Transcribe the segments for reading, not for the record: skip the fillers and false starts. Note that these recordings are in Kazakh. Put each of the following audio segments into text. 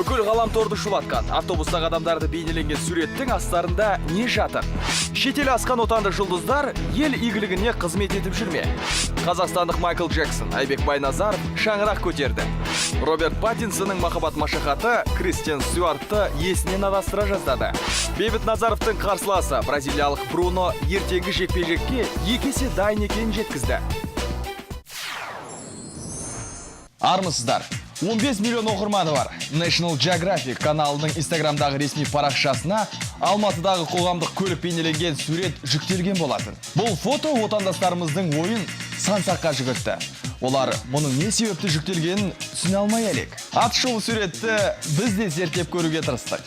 Бүкіл ғаламторды шулатқан автобустағы адамдарды бейнеленген суреттің астарында не жатыр? Шетел асқан отандық жұлдыздар ел игілігіне қызмет етіп жүрме? Қазақстандық Майкл Джексон, Айбек Байназаров шаңырақ көтерді. Роберт Паттинсонның махаббат машақаты Кристиан Стюартты есінен адастыра жаздады. Бейбіт Назаровтың қарсыласы бразилиялық Бруно ертеңгі жекпе-жекке 2 есе дайын екенін жеткізді. Армысыздар. 15 миллион оқырманы бар. National Geographic каналының Instagramдағы ресми парақшасына Алматыдағы қоғамдық көлік бейнеленген сурет жүктелген болатын. Бұл фото отандастарымыздың ойын сан-саққа жүгіртті. Олар мұның не себепті жүктелгенін түсіне алмай әлек. Атышулы суретті біз де зерттеп көруге тырыстық.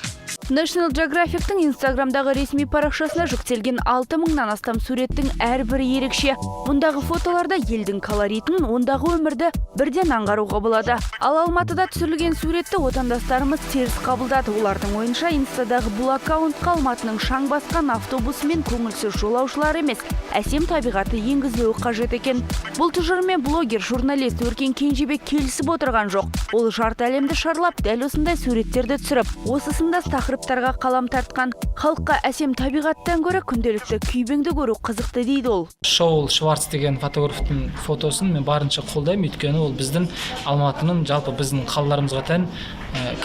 National Geographic'тің Instagramдағы ресми парақшасына жүктелген 6000-нан астам суреттің әрбірі ерекше. Мұндағы фотоларда елдің колоритін, ондағы өмірді бірден аңғаруға болады. Ал Алматыда түсірілген суретті отандастарымыз теріс қабылдады. Олардың ойынша Инстадағы бұл аккаунтқа Алматының шаң басқан автобусы мен көңілсіз жолаушылар емес, әсем табиғаты енгізілуі қажет екен. Бұл тұжырыммен блогер, журналист Өркен Кенжебек келісіп отырған жоқ. Ол жарты әлемді шарлап, дәл осындай суреттерді түсіріп, осы сында тақырыптарға қалам тартқан. Халыққа әсем табиғаттан гөрі күнделікті күйбеңді көру қызықты дейді ол. Шоул Шварц деген фотографтың фотосын мен барынша қолдаймын, өйткені ол біздің Алматының, жалпы біздің қалаларымызға тән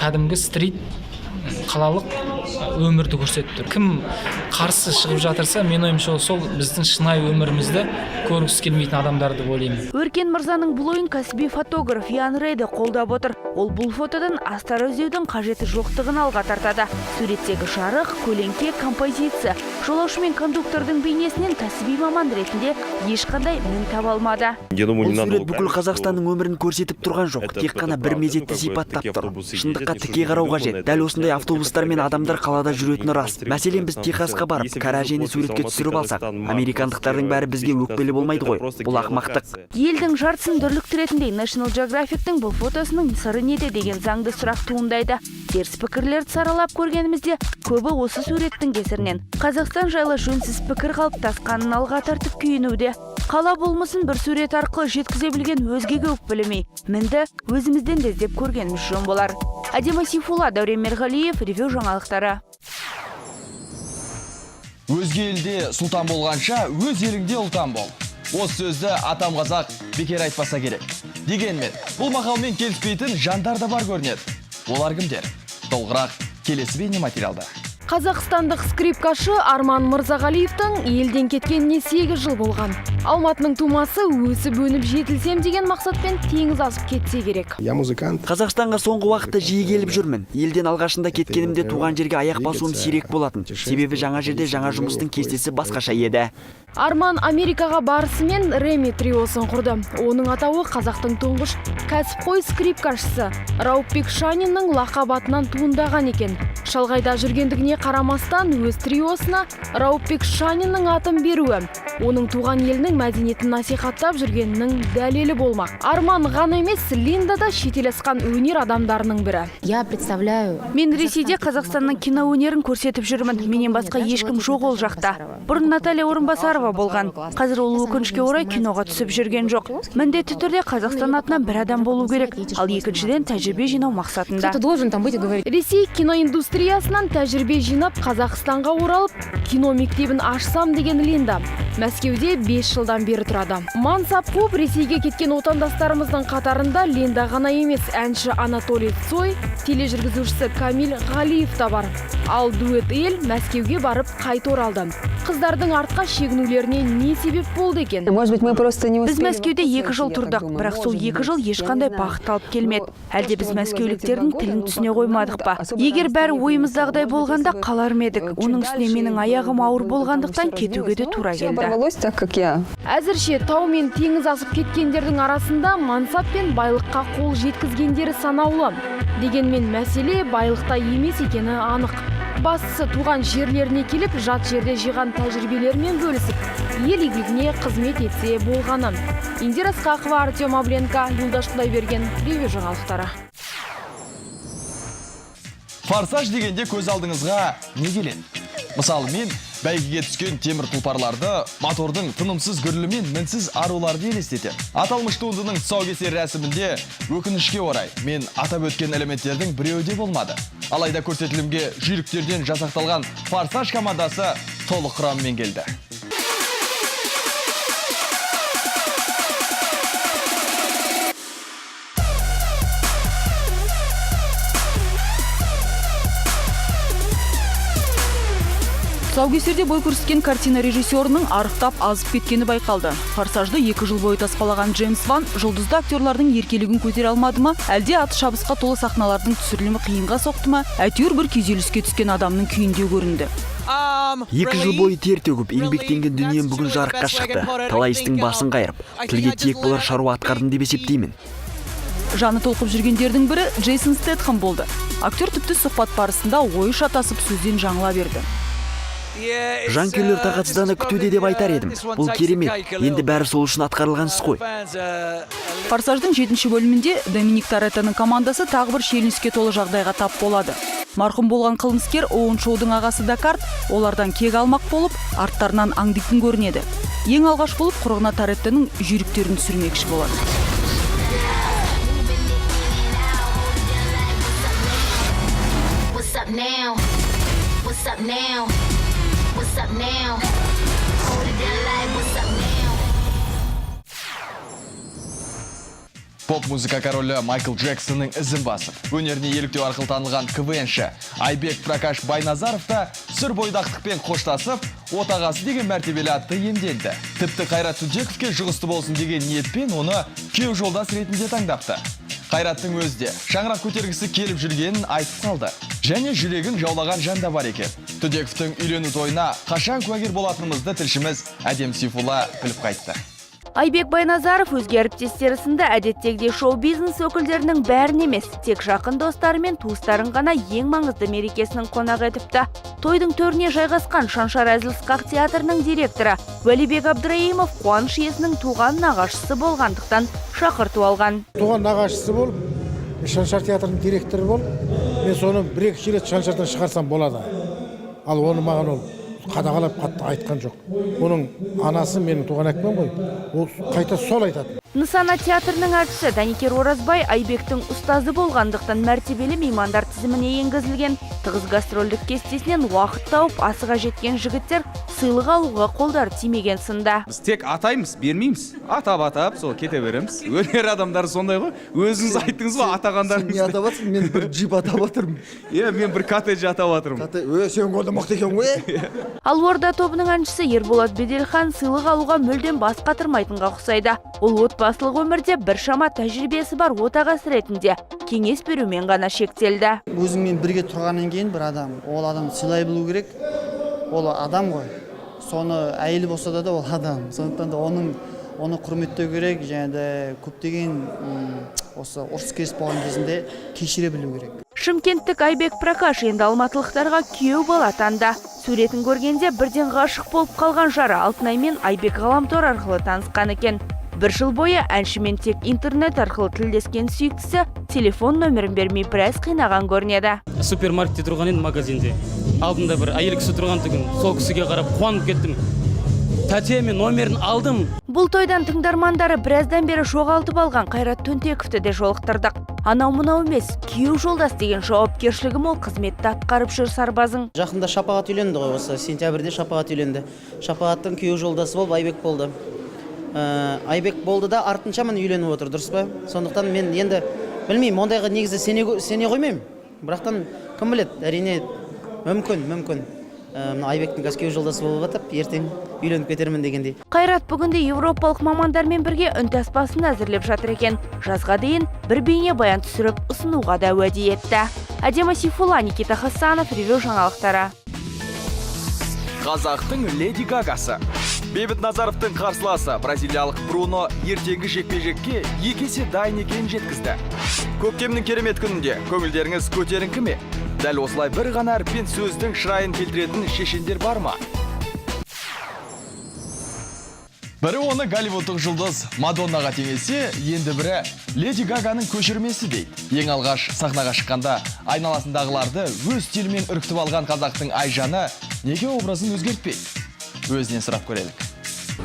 кәдімгі стрит қалалық өмірді көрсетіп тұр. Кім қарсы шығып жатырса, мен ойымша сол біздің шынайы өмірімізді көргісі келмейтін адамдар деп ойлаймын. Өркен мырзаның бұл ойын кәсіби фотограф Ян Рейді қолдап отыр. Ол бұл фотодан астар іздеудің қажеті жоқтығын алға тартады. Суреттегі жарық, көлеңке, композиция, жолаушы мен кондуктордың бейнесінен кәсіби маман ретінде ешқандай мін таба алмады. Бұл сурет бүкіл Қазақстанның өмірін көрсетіп тұрған жоқ, тек қана бір мезетті сипаттап тұр. Шындыққа тіке қарау қажет. Дәл осындай автобустар мен адамдар қалада жүретіні рас. Мәселен, біз Техасқа барып, кәрі әжені суретке түсіріп алсақ, американдықтардың бәрі бізге өкпелі болмайды ғой. Бұл ақымақтық. Елдің жартысын дүрліктіретіндей National Geographic'тің бұл фотосының сыры неде деген заңды сұрақ туындайды. Теріс пікірлерді саралап көргенімізде, көбі осы суреттің кесірінен Қазақстан жайлы жөнсіз пікір қалыптасқанын алға тартып күйінуде. Қала болмысын бір сурет арқылы жеткізе білген өзгеге өкпелемей, мінді өзімізден де іздеп көргеніміз жөн болар. Адема Сейфулла, Дәурен Мерғалиев, Ревю жаңалықтары. Өзге елде сұлтан болғанша, өз еліңде ұлтан бол. Осы сөзді атам қазақ бекер айтпаса керек. Дегенмен, бұл мақалмен келіспейтін жандар да бар көрінеді. Олар кімдер? Толығырақ келесі бейне материалда. Қазақстандық скрипкашы Арман Мырзағалиевтің елден кеткеніне 8 жыл болған. Алматының тумасы өсіп өніп жетілсем деген мақсатпен теңіз асып кетсе керек. Қазақстанға соңғы уақытта жиі келіп жүрмін. Елден алғашында кеткенімде туған жерге аяқ басуым сирек болатын. Себебі жаңа жерде жаңа жұмыстың кестесі басқаша еді. Арман Америкаға барысымен Реми триосын құрды. Оның атауы қазақтың тұңғыш кәсіпқой скрипкашысы Раупбек Шанинның лақабатынан туындаған екен. Шалғайда жүргендігіне қарамастан өз триосына Раупбек Шанинның атын беруі оның туған елінің мәдениетін насихаттап жүргенінің дәлелі болмақ. Арман ғана емес, Линда да шетел асқан өнер адамдарының бірі. Мен Ресейде Қазақстанның кино өнерін көрсетіп жүрмін. Менен басқа ешкім жоқ ол жақта. Бұрын Наталья Орынбасарова болған. Қазір ол өкінішке орай киноға түсіп жүрген жоқ. Міндетті түрде Қазақстан атынан бір адам болу керек. Ал екіншіден тәжірибе жинау мақсатында. Ресей киноиндустриясынан тәжірибе жинап, Қазақстанға оралып, кино мектебін ашсам деген Линда. Мәскеуде 5 жылдан бері тұрады. Мансап көп. Ресейге кеткен отандастарымыздың қатарында Линда ғана емес, әнші Анатолий Цой, тележүргізушісі Камиль Ғалиев та бар. Ал дуэт ел Мәскеуге барып қайта оралды. Қыздардың артқа шегінулеріне не себеп болды екен? Біз Мәскеуде 2 жыл тұрдық, бірақ сол 2 жыл ешқандай бақыт алып келмеді. Әлде біз мәскеуліктердің тілін түсіне қоймадық па? Егер бәрі ойымыздағыдай болғанда қалар медік. Оның үстіне менің аяғым ауыр болғандықтан кетуге де тура келді. Әзірше тау мен теңіз асып кеткендердің арасында мансап пен байлыққа қол жеткізгендері санаулы. Дегенмен мәселе байлықта емес екені анық. Бастысы туған жерлеріне келіп, жат жерде жиған тәжірибелермен бөлісіп, ел игілігіне қызмет етсе болғаны. Индира Сқақова, Артем Абленко, Юлдаш Құдайберген, Ревю жаңалықтары. Форсаж дегенде көз алдыңызға не келеді? Мысалы, мен бәйгеге түскен темір тұлпарларды, мотордың тынымсыз гүрілімен мінсіз аруларды елестетеді. Аталмыш туындының тұсаукесер рәсімінде өкінішке орай мен атап өткен элементтердің біреуі де болмады. Алайда көрсетілімге жүйріктерден жасақталған форсаж командасы толық құрамымен келді. Тұсаукесерде бой көрсеткен картина режиссерінің арықтап азып кеткені байқалды. Форсажды 2 жыл бойы таспалаған Джеймс Ван жұлдызды актерлардың еркелігін көтере алмады ма, әлде аты шабысқа толы сахналардың түсірілімі қиынға соқты ма, әйтеуір бір күйзеліске түскен адамның күйінде көрінді. 2 жыл бойы тер төгіп, еңбектенген дүнием бүгін жарыққа шықты. Талай істің басын қайырып, тілге тиек болар шаруа атқардым деп есептеймін. Жаны толқып жүргендердің бірі Джейсон Стэтхэм болды. Актер тіпті сұхбат барысында ойы шатасып сөзден жаңыла берді. Жанкүйерлер тағатсыздана күтуде деп айтар едім. Бұл керемет. Енді бәрі сол үшін атқарылған іс қой. Форсаждың 7-ші бөлімінде Доминик Торетоның командасы тағы бір шиеленіске толы жағдайға тап болады. Марқұм болған қылмыскер Оуэн Шоудың ағасы Дакарт олардан кек алмақ болып, арттарынан аңдитын көрінеді. Ең алғаш болып құрығына Торетоның жүйріктерін түсірмекші болады. Поп-музыка королі Майкл Джексонның ізін басып, өнеріне еліктеу арқылы танылған КВН-ші Айбек Пракаш Байназаров та сүр бойдақтықпен қоштасып, отағасы деген мәртебелі атты иемденді. Тіпті Қайрат Түдековке жұғысты болсын деген ниетпен оны күйеу жолдас ретінде таңдапты. Қайраттың өзде шаңырақ көтергісі келіп жүргенін айтып қалды. Және жүрегін жаулаған жан да бар екен. Түдековтың үйлену тойына қашан куәгер болатынымызды тілшіміз Әдем Сейфулла біліп қайтты. Айбек Байназаров өзге әріптестері сынды әдеттегідей шоу-бизнес өкілдерінің бәрін емес, тек жақын достары мен туыстарын ғана ең маңызды мерекесінің қонағы етіпті. Тойдың төріне жайғасқан Шаншар Әзіл-Сықақ театрының директоры Уәлибек Абдраимов қуаныш иесінің туған нағашысы болғандықтан шақырту алған. Туған нағашысы болып, Шаншар театрының директоры болып, мен соны 1-2 рет Шаншардан шығарсам болады. Ал оны маған ол қадағалап қатты айтқан жоқ. Оның анасы менің туған әкем ғой. Ол қайта сол айтады. Нысана театрының әртісі Даникер Оразбай Айбектің ұстазы болғандықтан мәртебелі меймандар тізіміне енгізілген. Тығыз гастрольдік кестесінен уақыт тауып асыға жеткен жігіттер сыйлық алуға қолдар тимеген сында. Біз тек атаймыз, бермейміз. Атап, сол кете береміз. Өнер адамдары сондай ғой. Өзіңіз айттыңыз ғой атағандарыңыз. Сен не атап атсың? Мен бір джип атап отырмын. Мен бір коттедж атап отырмын. Сен қолда мықты екен ғой. Ал Орда тобының әншісі Ерболат Беделхан сыйлық алуға мүлдем бас қатырмайтынға ұқсайды. Ол отбасылық өмірде біршама тәжірибесі бар отағасы ретінде кеңес берумен ғана шектелді. Өзіңмен бірге тұрғаннан кейін бір адам, ол адам сыйлай білу керек. Ол адам ғой. Соны әйел болса да ол адам. Сондықтан да оны құрметтеу керек, және де көптеген осы ұрыс-керіс болған кезінде кешіре білу керек. Шымкенттік Айбек Пракаш енді алматылықтарға күйеу бала танды. Суретін көргенде бірден ғашық болып қалған жары Алтынай мен Айбек ғаламтор арқылы танысқан екен. 1 жыл бойы әншімен тек интернет арқылы тілдескен сүйіктісі телефон нөмірін бермей біраз қинаған көрінеді. Супермаркетте тұрған енді магазинде. Алдында бір әйел кісі тұрған түгін, сол кісіге қарап қуанып кеттім. Тәте, мен номерін алдым. Бұл тойдан тыңдармандары біраздан бері жоғалтып алған Қайрат Түнтековті де жолықтырдық. Анау-мынау емес, күйеу жолдас деген жауапкершілігі мол қызметті атқарып жүр сарбазың. Жақында Шапағат үйленді ғой, осы сентябрьде Шапағат үйленді. Шапағаттың күйеу жолдасы болып Айбек болды. Айбек болды да артынша міне үйленіп отыр, дұрыс па? Сондықтан мен енді білмеймін, ондайға негізі сене қоймаймын. Бірақтан кім біледі, әрине мүмкін. Айбектің күйеу жолдасы болып атып, ертең үйленіп кетермін дегендей. Қайрат бүгінде европалық мамандармен бірге үнтаспасын әзірлеп жатыр екен. Жазға дейін бір бейне баян түсіріп ұсынуға да уәде етті. Әдем Сейфулла, Никита Хасанов, Ревю жаңалықтары. Қазақтың Леди Гагасы. Бейбіт Назаровтың қарсыласы бразилиялық Бруно ертеңгі жекпе-жекке 2 есе дайын екенін жеткізді. Көктемнің керемет күнінде көңілдеріңіз көтеріңкі ме? Дәл осылай бір ғана әріппен сөздің шырайын келтіретін шешендер бар ма? Бірі оны Голливудтық жұлдыз Мадоннаға теңесе, енді бірі Леди Гаганың көшірмесі дейді. Ең алғаш сахнаға шыққанда айналасындағыларды өз стилімен үркітіп алған қазақтың Айжаны неге образын өзгертпейді? Өзінен сұрап көрелік.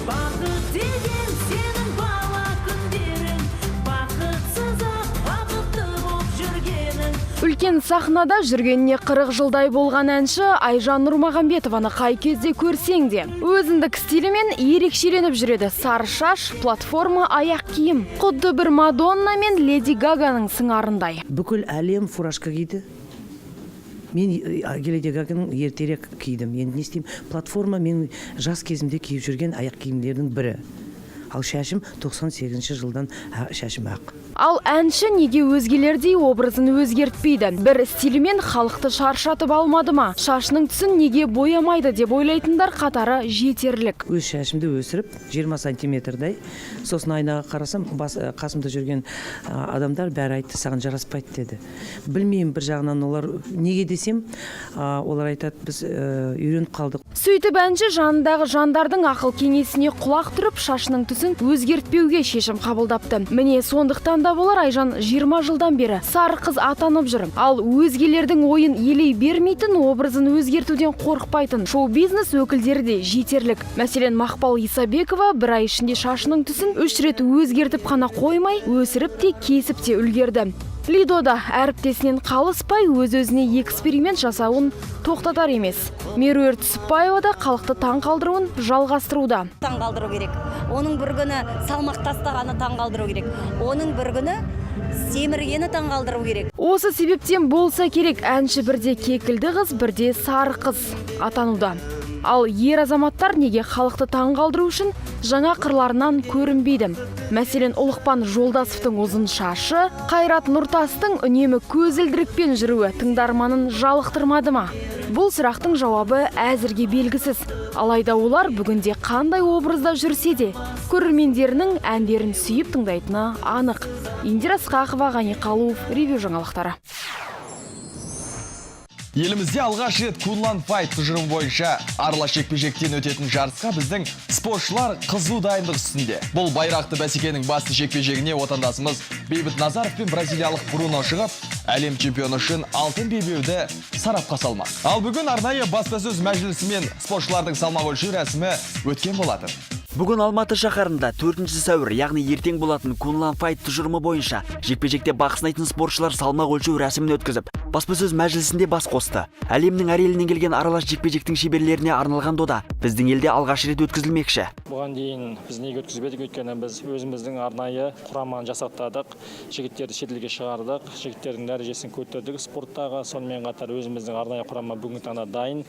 Бақыт деген сенің бала күндерің, бақытсыз-ақ бақытты боп жүргенің. Үлкен сахнада жүргеніне 40 жылдай болған әнші Айжан Нұрмағамбетованы қай кезде көрсең де өзіндік стилімен ерекшеленіп жүреді. Сары шаш, платформа, аяқ киім. Құдды бір Мадонна мен Леди Гаганың сыңарындай. Бүкіл әлем фуражка киді. Мен Леди Гаганың ертерек кидім. Енді не істеймін? Платформа мен жас кезімде киіп жүрген аяқ киімдердің бірі. Ал шашым 98 жылдан шашым ақ. Ал әнші неге өзгелердей образын өзгертпейді? Бір стилімен халықты шаршатып алмады ма? Шашының түсін неге боямайды деп ойлайтындар қатары жетерлік. Өз шашымды өсіріп 20 сантиметрдай. Сосын айнаға қарасам, қасымда жүрген адамдар бәрі айтты, саған жараспайды деді. Білмеймін, бір жағынан олар неге десем, олар айтады, біз үйреніп қалдық. Сөйтіп әнші жанындағы жандардың ақыл кеңесіне құлақ түріп, шашының түсін өзгертпеуге шешім қабылдапты. Міне сондықтан да болар Айжан 20 жылдан бері сары қыз атанып жүр. Ал өзгелердің ойын елей бермейтін, образын өзгертуден қорықпайтын шоу-бизнес өкілдері де жетерлік. Мәселен, Мақпал Исабекова бір ай ішінде шашының түсін 3 рет өзгертіп қана қоймай, өсіріп те кесіп те үлгерді. Лидода әріптесінен қалыспай өз-өзіне эксперимент жасауын тоқтатар емес. Меруерт Түсіпбаева да халықты таң қалдыруын жалғастыруда. Таң қалдыру керек. Оның бір күні салмақ тастағаны таң қалдыру керек. Оның бір күні семіргені таң қалдыру керек. Осы себептен болса керек, әнші бірде кекілді қыз, бірде сары қыз атануда. Ал ер азаматтар неге халықты таң қалдыру үшін жаңа қырларынан көрінбейді? Мәселен, Ұлықпан Жолдасовтың ұзын шашы, Қайрат Нұртастың үнемі көзілдірікпен жүруі тыңдарманын жалықтырмады ма? Бұл сұрақтың жауабы әзірге белгісіз. Алайда олар бүгінде қандай образда жүрсе де, көрермендерінің әндерін сүйіп тыңдайтыны анық. Индира Ысқақова, Ғани Қалуов, Ревю жаңалықтары. Елімізде алғаш рет Kunlan Fight тұжырым бойынша аралас жекпе-жектен өтетін жарысқа біздің спортшылар қызу дайындық үстінде. Бұл байрақты бәсекенің басты жекпе-жегіне отандасымыз Бейбіт Назаров пен бразилиялық Бруно шығып, әлем чемпионы үшін алтын белбеуді сарапқа салмақ. Ал бүгін арнайы баспасөз мәжілісі мен спортшылардың салмақ өлшеу рәсімі өткен болатын. Бүгін Алматы шаһарында 4 сәуір, яғни ертең болатын Kunlan Fight тұжырымы бойынша жекпе-жекте бақ сынайтын спортшылар салмақ өлшеу рәсімін өткізіп, баспасөз мәжілісінде бас қосты. Әлемнің әр елінен келген аралас жекпе-жектің шеберлеріне арналған дода біздің елде алғаш рет өткізілмекші. Бұған дейін біз неге өткізбедік? Өйткені біз өзіміздің арнайы құраманы жасақтадық, жігіттерді шетелге шығардық, жігіттердің дәрежесін көтердік спорттағы, сонымен қатар өзіміздің арнайы құрама бүгінгі таңда дайын.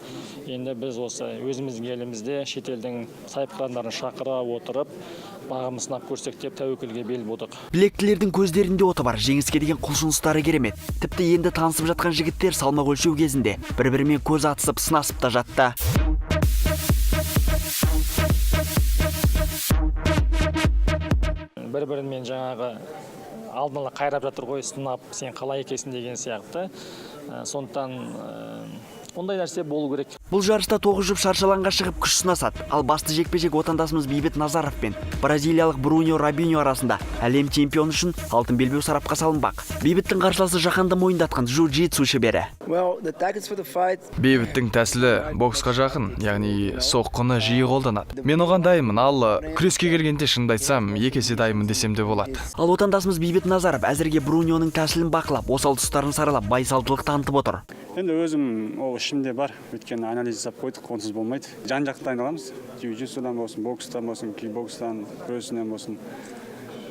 Енді біз осы өзіміздің елімізде шетелдің сайыпқырандарын шақыра отырып, бағымыз сынап көрсек деп тәуекелге бел будық. Білектілердің көздерінде оты бар, жеңіске деген құлшыныстары керемет. Тіпті енді танысып жатқан жігіттер салмақ өлшеу кезінде бір-бірімен көз атысып, сынасып та жатты. Бір-бірімен жаңағы алдын ала қайрап жатыр ғой, сынап, сен қалай екенсің деген сияқты. Сондықтан ондай нәрсе болу керек. Бұл жарыста 9 жұп шаршаланға шығып күш сынасады. Ал басты жекпе-жек отандасымыз Бейбіт Назаров пен бразилиялық Бруно Рабиньо арасында әлем чемпионы үшін алтын белбеу сарапқа салынбақ. Бейбіттің қарсыласы жаһанды мойындатқан джиу-джитсу шебері. Бейбіттің тәсілі боксқа жақын, яғни соққыны жиі қолданады. Мен оған дайынмын, ал күреске келгенде шынымды айтсам, екі есе дайынмын десем де болады. Ал отандасымыз Бейбіт Назаров әзірге Бруноның тәсілін бақылап, осал тұстарын саралап, байсалдылық танытып отыр. Енді өзім ол ішімде бар, өйткені анализ жасап қойдық, онсыз болмайды. Жан-жақты дайындаламыз. Jiu-jitsuдан болсын, бокстан болсын, кикбокстан, күресінен болсын.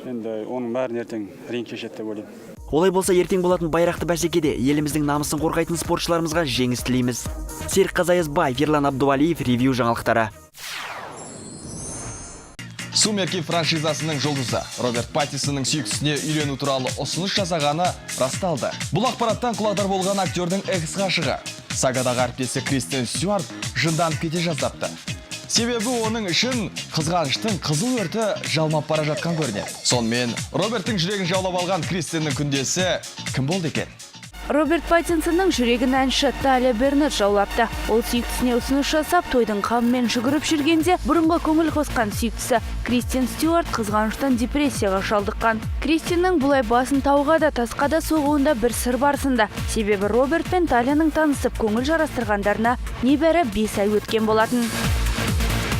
Енді оның бәрін ертең ринг кешеді деп ойлаймын. Олай болса ертең болатын байрақты бәсекеде еліміздің намысын қорғайтын спортшыларымызға жеңіс тілейміз. Серік Қазайызбай, Ерлан Абдуалиев, Ревю жаңалықтары. Сумерки франшизасының жұлдызы Роберт Паттинсонның сүйіктісіне үйлену туралы ұсыныс жасағаны расталды. Бұл ақпараттан құлағдар болған актердің экс-ғашығы сагадағы әріптесі Кристен Стюарт жынданып кете жаздапты. Себебі оның үшін қызғаныштың қызыл өрті жалмап бара жатқан көрінеді. Сонымен Роберттің жүрегін жаулап алған Кристеннің күндесі кім болды екен? Роберт Паттинсонның жүрегін әнші Таля Бернет жаулапты. Ол сүйіктісіне ұсыныс жасап, тойдың қамымен жүгіріп жүргенде бұрынғы көңіл қосқан сүйіктісі Кристен Стюарт қызғаныштан депрессияға шалдыққан. Кристеннің бұлай басын тауға да тасқа да соғуында бір сыр барсында. Себебі Роберт пен Таляның танысып көңіл жарастырғандарына небәрі 5 ай өткен болатын.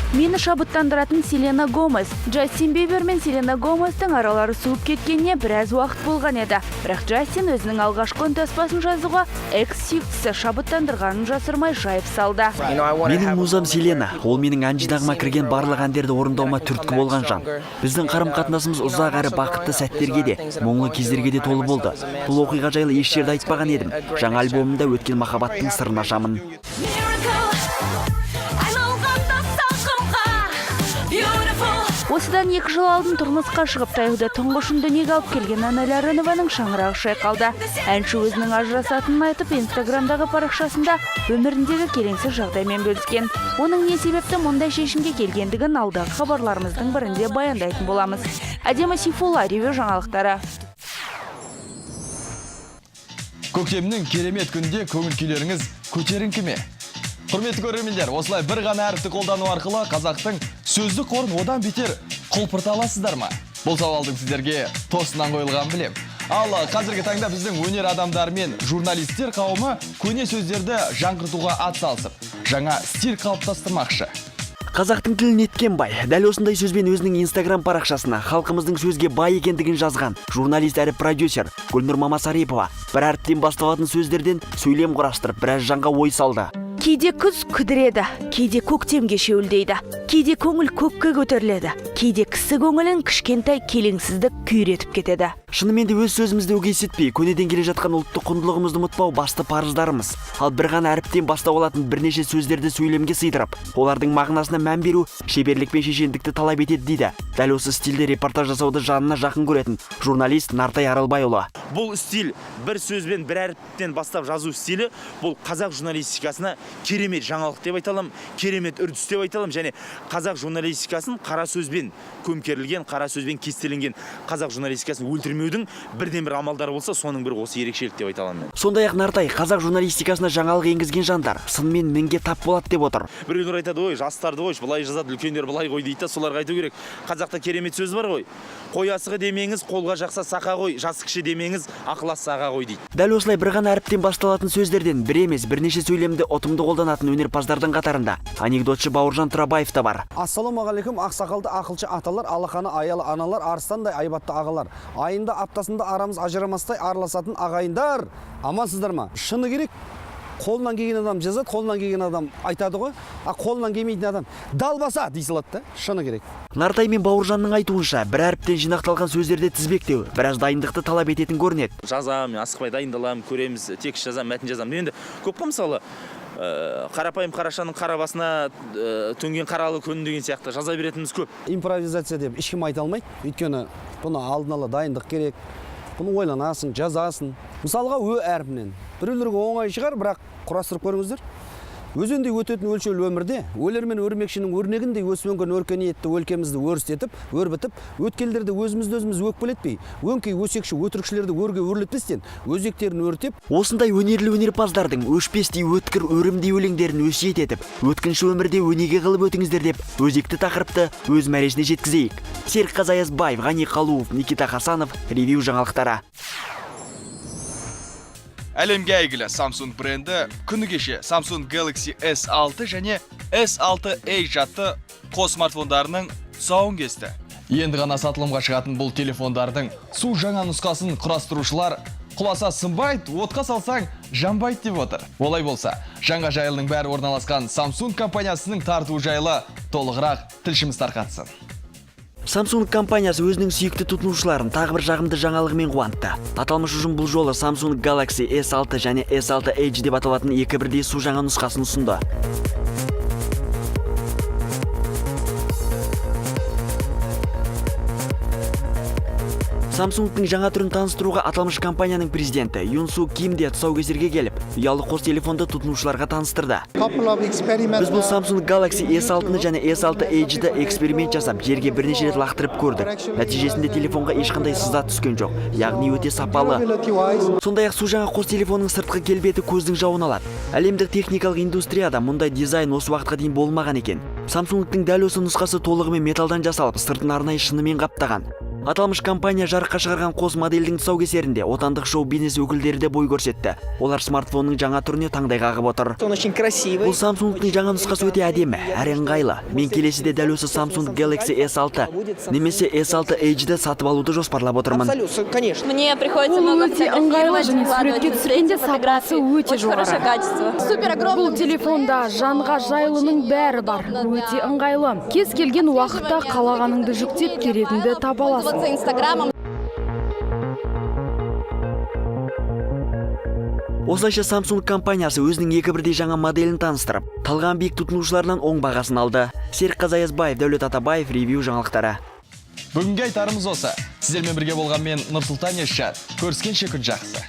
Мені шабыттандыратын Селена Гомес. Джастин Бибер мен Селена Гоместің аралары суып кеткеніне біраз уақыт болған еді. Бірақ Джастин өзінің алғашқы үнтаспасын жазуға экс-сүйіктісі шабыттандырғанын жасырмай жайып салды. Менің музам Селена. Ол менің ән жинағыма кірген барлық әндерді орындауыма түрткі болған жан. Біздің қарым-қатынасымыз ұзақ әрі бақытты сәттерге де, мұңлы кездерге де толы болды. Бұл оқиға жайлы еш жерде айтпаған едім. Жаңа альбомымда өткен махаббаттың сырын ашамын. Осыдан 2 жыл алдын тұрмысқа шығып таяуда тұңғышын дүниеге алып келген Анна Лярынованың шаңырағы шайқалды. Әнші өзінің ажырасатынын айтып, Инстаграмдағы парақшасында өміріндегі келеңсіз жағдаймен бөліскен. Оның не себепті мұндай шешімге келгендігін алдағы хабарларымыздың бірінде баяндайтын боламыз. Әдемі Сейфулла, ревю жаңалықтары. Көктемнің керемет күнде көңіл күйлеріңіз көтеріңкі ме? Құрметті көрермендер, осылай бір ғана әріпті қолдану арқылы қазақтың сөздік қорын одан бетер құлпырта аласыздар ма? Бұл сауалдың сіздерге тосынан қойылған білем. Ал қазіргі таңда біздің өнер адамдары мен журналистер қауымы көне сөздерді жаңғыртуға атсалысып, жаңа стиль қалыптастырмақшы. Қазақтың тілін еткен бай, дәл осындай сөзбен өзінің Инстаграм парақшасына халқымыздың сөзге бай екендігін жазған журналист әрі продюсер Гүлнұр Мамасарипова бір әріптен басталатын сөздерден сөйлем құрастырып, біраз жанға ой салды. Кейде күз күдіреді, кейде көктемге шеуілдейді, кейде көңіл көкке көтеріледі, кейде кісі көңілін кішкентай келеңсіздік күйретіп кетеді. Шынымен де өз сөзімізді өгейсетпей, көнеден келе жатқан ұлттық құндылығымызды ұмытпау басты парыздарымыз. Ал бір ғана әріптен бастау алатын бірнеше сөздерді сөйлемге сыйдырып, олардың мағынасына мән беру шеберлік пен шешендікті талап етеді дейді. Дәл осы стильде репортаж жасауды жанына жақын көретін журналист Нартай Аралбайұлы. Бұл стиль бір сөзбен бір әріптен бастап жазу стилі бұл қазақ журналистикасына керемет жаңалық деп айталым, керемет үрдіс деп айталым, және қазақ журналистикасын қара сөзбен көмкерілген, қара сөзбен кестеленген қазақ журналистикасын өлтірмеудің бірден бір амалдары болса, соның бірі осы ерекшелік деп айталам мен. Сондай-ақ Нартай қазақ журналистикасына жаңалық енгізген жандар сынмен мінге тап болады деп отыр. Біреулер айтады, ой, жастарды қойшы, былай жазады, үлкендер былай қой дейді, соларға айту керек. Қазақта керемет сөз бар ғой. Қой асығы демеңіз, қолға жақса сақа қой, жас кіші демеңіз, ақыл саға қой дейді. Дәл осылай бір ғана әріптен басталатын сөздерден бір емес бірнеше сөйлемді ұтымды қолданатын өнерпаздардың қатарында анекдотшы Бауыржан Тұрабаев та бар. Ассалаумағалейкум, ақсақалды ақылшы аталар, алақаны аялы аналар, арыстандай айбатты ағалар. Айында аптасында арамыз ажырамастай араласатын ағайындар. Амансыздар ма? Шыны керек. Қолынан келген адам жазады, қолынан келген адам айтады ғой. Қолынан келмейтін адам далбаса дей салады да. Шыны керек. Нартай мен Бауыржанның айтуынша, бір әріптен жинақталған сөздерді тізбектеу біраз дайындықты талап ететін көрінеді. Жазамын, асықпай дайындаламын, көреміз, текст жазамын, мәтін жазамын. Енді көп қой мысалы қарапайым қарашаның қара басына төнген қаралы күн деген сияқты жаза беретініміз көп. Импровизация деп ешкім айта алмайды. Өйткені бұны алдын ала дайындық керек. Бұны ойланасың, жазасың. Мысалға ө әрпінен. Біреулерге оңай шығар, бірақ құрастырып көріңіздер. Өзендей өтетін өлшеулі өмірде өлер мен өрмекшінің өрнегіндей өсіп өнген өркениетті өлкемізді өрістетіп, өрбітіп, өткелдерді өзімізді өзіміз өкпелетпей, өңкей өсекші өтірікшілерді өрге өрлетпестен, өзектерін өртеп, осындай өнерлі өнерпаздардың өшпестей өткір өрімдей өлеңдерін өсиет етіп, өткінші өмірде өнеге қылып өтіңіздер деп өзекті тақырыпты өз мәресіне жеткізейік. Серікқазы Аязбаев, Ғани Қалуов, Никита Хасанов, ревю жаңалықтары. Әлемге әйгілі Samsung бренді күні кеше Samsung Galaxy S6 және S6 Edge атты қос смартфондарының тұсауын кесті. Енді ғана сатылымға шығатын бұл телефондардың су жаңа нұсқасын құрастырушылар құласа сынбайды, отқа салсаң жанбайды деп отыр. Олай болса, жаңа жайылының бәрі орналасқан Samsung компаниясының тартуы жайлы толығырақ тілшіміз тарқатсын. Samsung компаниясы өзінің сүйікті тұтынушыларын тағы бір жағымды жаңалығымен қуантты. Аталмыш ұжым бұл жолы Samsung Galaxy S6 және S6 Edge деп аталатын екі бірдей су жаңа нұсқасын ұсынды. Samsung'тың жаңа түрін таныстыруға аталмыш компанияның президенті Юнсу Ким де тұсаукесерге келіп, ұялы қос телефонды тұтынушыларға таныстырды. Біз бұл Samsung Galaxy S6-ны және S6 Edge'ді эксперимент жасап, жерге бірнеше рет лақтырып көрдік. Нәтижесінде телефонға ешқандай сызат түскен жоқ, яғни өте сапалы. Сондай-ақ су жаңа қос телефонның сыртқы келбеті көздің жауын алады. Әлемдік техникалық индустрияда мұндай дизайн осы уақытқа дейін болмаған екен. Samsung'тың дәл осы нұсқасы толығымен металдан жасалып, сыртын арнайы шынымен қаптаған. Аталмыш компания жарыққа шығарған қос модельдің тұсаукесерінде отандық шоу-бизнес өкілдері де бой көрсетті. Олар смартфонның жаңа түріне таңдай қағып отыр. Бұл Samsung'тың жаңа нұсқасы өте әдемі, әрі ыңғайлы. Мен келесіде дәл осы Samsung Galaxy S6 немесе S6 Edge'ді сатып алуды жоспарлап отырмын. Ол өте ыңғайлы және суретке түскенде сапасы өте жоғары. Бұл телефонда жанға жайлының бәрі бар. Өте ыңғайлы. Кез келген уақытта қалағаныңды жүктеп керегіңді таба аласың. Осылайша Samsung компаниясы өзінің екі бірдей жаңа моделін таныстырып, талғам биік тұтынушыларынан оң бағасын алды. Серік Қазаязбаев, Дәулет Атабаев, ревью жаңалықтары. Бүгінге айтарымыз осы. Сіздермен бірге болған мен Нұрсұлтан Есшат. Көріскенше күн жақсы.